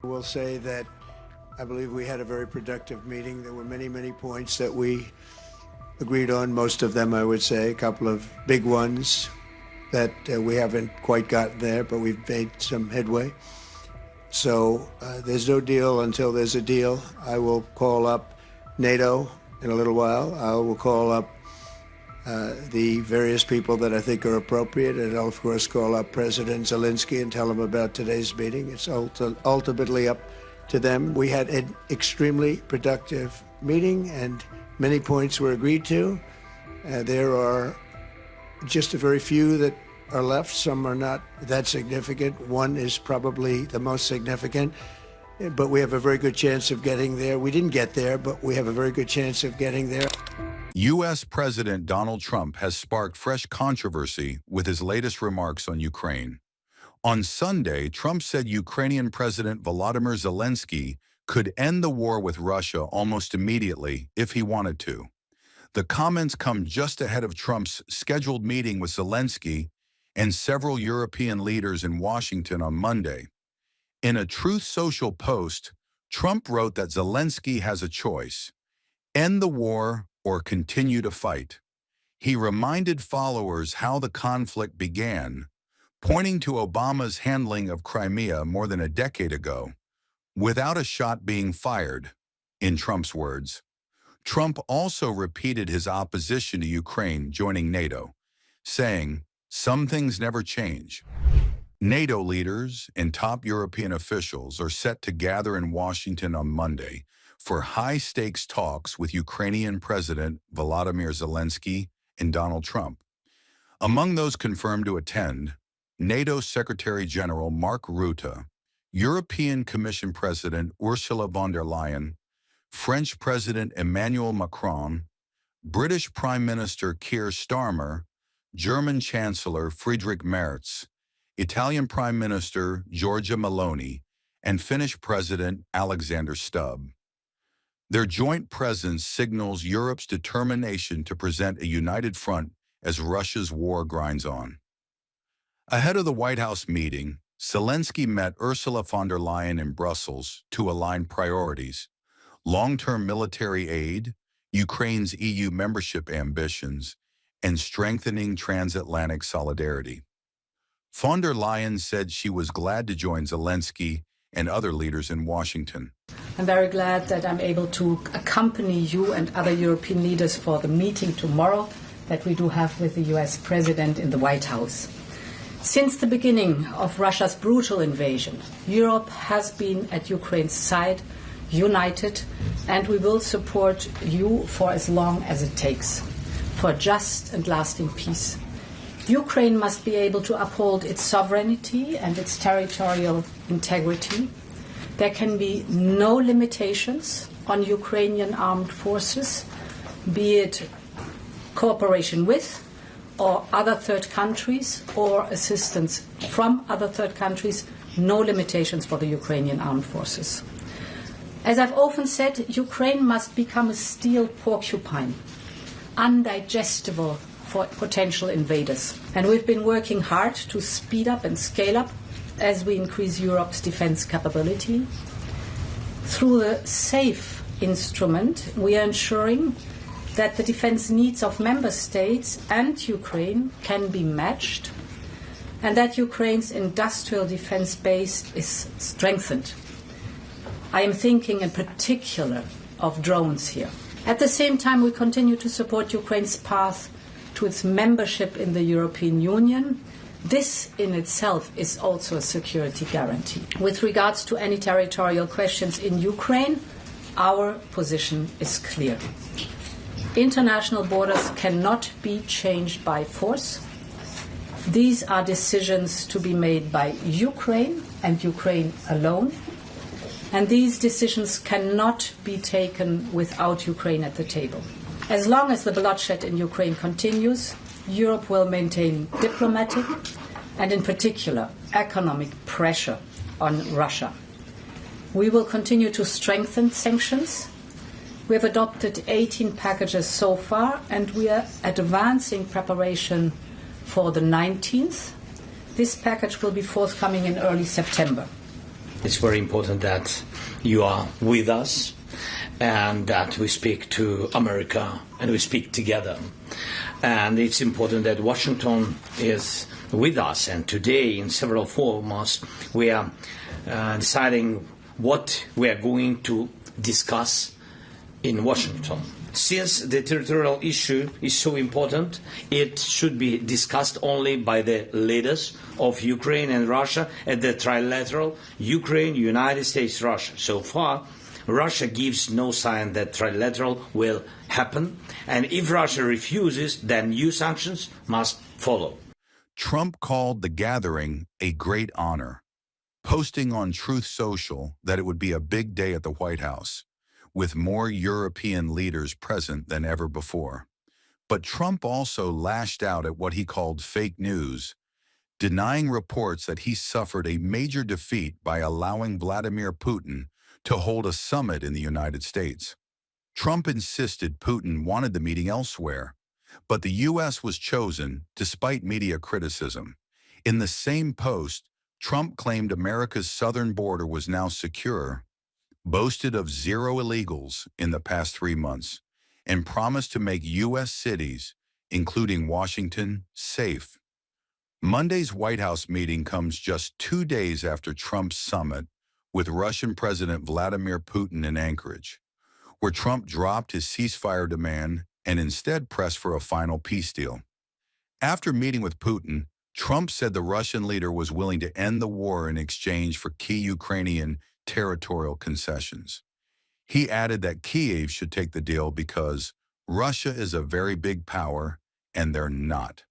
I will say that I believe we had a very productive meeting. There were many points that we agreed on, most of them, I would say, a couple of big ones that we haven't quite gotten there, but we've made some headway. So there's no deal until there's a deal. I will call up NATO in a little while. I will call up the various people that I think are appropriate, and I'll, of course, call up President Zelenskyy and tell him about today's meeting. It's ultimately up to them. We had an extremely productive meeting, and many points were agreed to. There are just a very few that are left. Some are not that significant. One is probably the most significant, but we have a very good chance of getting there. We didn't get there, but we have a very good chance of getting there. U.S. President Donald Trump has sparked fresh controversy with his latest remarks on Ukraine. On Sunday, Trump said Ukrainian President Volodymyr Zelenskyy could end the war with Russia almost immediately if he wanted to. The comments come just ahead of Trump's scheduled meeting with Zelenskyy and several European leaders in Washington on Monday. In a Truth Social post, Trump wrote that Zelenskyy has a choice: end the war or continue to fight. He reminded followers how the conflict began, pointing to Obama's handling of Crimea more than a decade ago, without a shot being fired, in Trump's words. Trump also repeated his opposition to Ukraine joining NATO, saying, "Some things never change." NATO leaders and top European officials are set to gather in Washington on Monday for high-stakes talks with Ukrainian President Volodymyr Zelenskyy and Donald Trump. Among those confirmed to attend, NATO Secretary General Mark Rutte, European Commission President Ursula von der Leyen, French President Emmanuel Macron, British Prime Minister Keir Starmer, German Chancellor Friedrich Merz, Italian Prime Minister Giorgia Meloni, and Finnish President Alexander Stubb. Their joint presence signals Europe's determination to present a united front as Russia's war grinds on. Ahead of the White House meeting, Zelenskyy met Ursula von der Leyen in Brussels to align priorities: long-term military aid, Ukraine's EU membership ambitions, and strengthening transatlantic solidarity. Von der Leyen said she was glad to join Zelenskyy and other leaders in Washington. I'm very glad that I'm able to accompany you and other European leaders for the meeting tomorrow that we do have with the US President in the White House. Since the beginning of Russia's brutal invasion, Europe has been at Ukraine's side, united, and we will support you for as long as it takes, for just and lasting peace. Ukraine must be able to uphold its sovereignty and its territorial integrity. There can be no limitations on Ukrainian armed forces, be it cooperation with or other third countries or assistance from other third countries, no limitations for the Ukrainian armed forces. As I've often said, Ukraine must become a steel porcupine, undigestible for potential invaders. And we've been working hard to speed up and scale up as we increase Europe's defense capability. Through the SAFE instrument, we are ensuring that the defense needs of member states and Ukraine can be matched, and that Ukraine's industrial defense base is strengthened. I am thinking in particular of drones here. At the same time, we continue to support Ukraine's path to its membership in the European Union. This in itself is also a security guarantee. With regards to any territorial questions in Ukraine, our position is clear. International borders cannot be changed by force. These are decisions to be made by Ukraine and Ukraine alone. And these decisions cannot be taken without Ukraine at the table. As long as the bloodshed in Ukraine continues, Europe will maintain diplomatic and, in particular, economic pressure on Russia. We will continue to strengthen sanctions. We have adopted 18 packages so far, and we are advancing preparation for the 19th. This package will be forthcoming in early September. It's very important that you are with us and that we speak to America and we speak together. And it's important that Washington is with us. And today, in several forums, we are deciding what we are going to discuss in Washington. Since the territorial issue is so important, it should be discussed only by the leaders of Ukraine and Russia at the trilateral Ukraine, United States, Russia. So far, Russia gives no sign that trilateral will happen, and if Russia refuses, then new sanctions must follow. Trump called the gathering a great honor, posting on Truth Social that it would be a big day at the White House, with more European leaders present than ever before. But Trump also lashed out at what he called fake news, denying reports that he suffered a major defeat by allowing Vladimir Putin to hold a summit in the United States. Trump insisted Putin wanted the meeting elsewhere, but the U.S. was chosen despite media criticism. In the same post, Trump claimed America's southern border was now secure, boasted of 0 illegals in the past 3 months, and promised to make U.S. cities, including Washington, safe. Monday's White House meeting comes just 2 days after Trump's summit with Russian President Vladimir Putin in Anchorage, where Trump dropped his ceasefire demand and instead pressed for a final peace deal. After meeting with Putin, Trump said the Russian leader was willing to end the war in exchange for key Ukrainian territorial concessions. He added that Kyiv should take the deal because Russia is a very big power and they're not.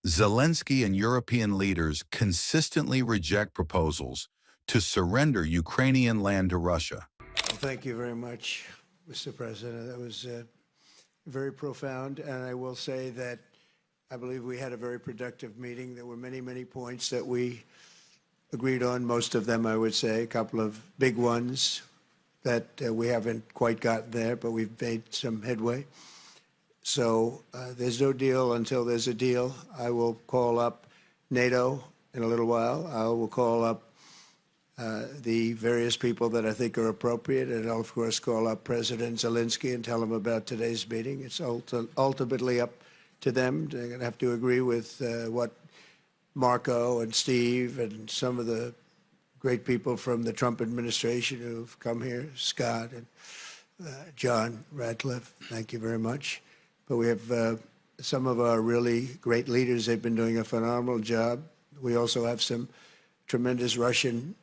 Zelenskyy and European leaders consistently reject proposals to surrender Ukrainian land to Russia. Well, thank you very much, Mr. President. That was very profound, and I will say that I believe we had a very productive meeting. There were many, many points that we agreed on, most of them, I would say, a couple of big ones that we haven't quite gotten there, but we've made some headway. So there's no deal until there's a deal. I will call up NATO in a little while. I will call up the various people that I think are appropriate, and I'll, of course, call up President Zelenskyy and tell him about today's meeting. It's ultimately up to them. They're going to have to agree with what Marco and Steve and some of the great people from the Trump administration who've come here, Scott and John Radcliffe, thank you very much. But we have some of our really great leaders. They've been doing a phenomenal job. We also have some tremendous Russian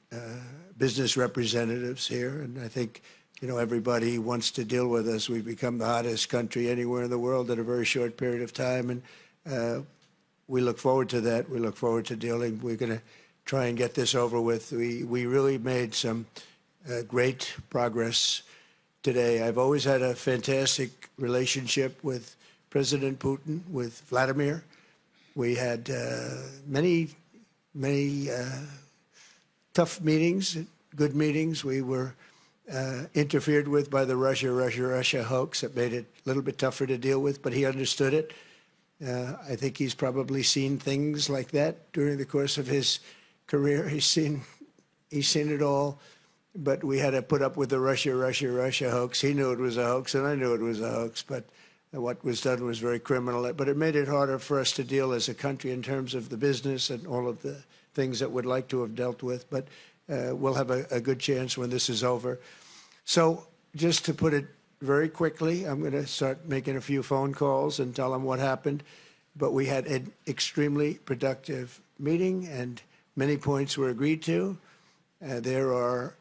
business representatives here, and I think, you know, everybody wants to deal with us. We've become the hottest country anywhere in the world in a very short period of time, and we look forward to that. We look forward to dealing. We're going to try and get this over with. We really made some great progress today. I've always had a fantastic relationship with President Putin, with Vladimir. We had many tough meetings, good meetings. We were interfered with by the Russia hoax. That made it a little bit tougher to deal with, but he understood it. I think he's probably seen things like that during the course of his career. He's seen it all, but we had to put up with the Russia hoax. He knew it was a hoax, and I knew it was a hoax, but what was done was very criminal. But it made it harder for us to deal as a country in terms of the business and all of the things that we'd like to have dealt with. But we'll have a good chance when this is over. So just to put it very quickly, I'm going to start making a few phone calls and tell them what happened. But we had an extremely productive meeting, and many points were agreed to. There are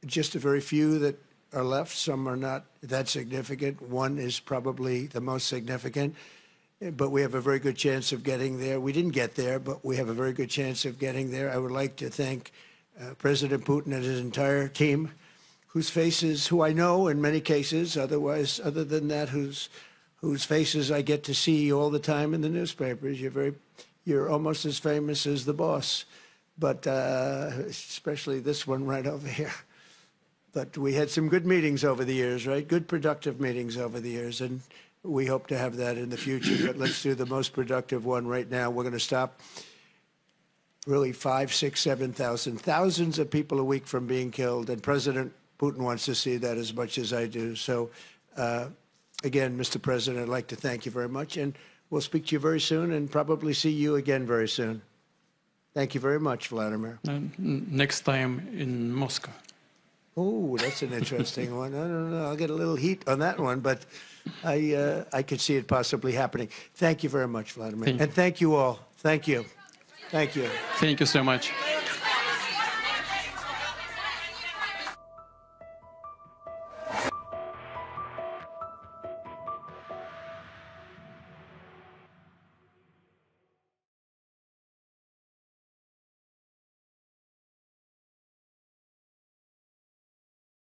just a very few that are left. Some are not that significant. One is probably the most significant, but we have a very good chance of getting there. We didn't get there, but we have a very good chance of getting there. I would like to thank President Putin and his entire team, whose faces, who I know in many cases, other than that, whose faces I get to see all the time in the newspapers. You're almost as famous as the boss, but especially this one right over here. But we had some good meetings over the years, right? Good, productive meetings over the years, and we hope to have that in the future. But let's do the most productive one right now. We're going to stop really 5, 6, 7,000, thousands of people a week from being killed, and President Putin wants to see that as much as I do. So, again, Mr. President, I'd like to thank you very much, and we'll speak to you very soon and probably see you again very soon. Thank you very much, Vladimir. Next time in Moscow. Oh, that's an interesting one. I don't know. I'll get a little heat on that one, but I could see it possibly happening. Thank you very much, Vladimir. And thank you all. Thank you. Thank you. Thank you so much.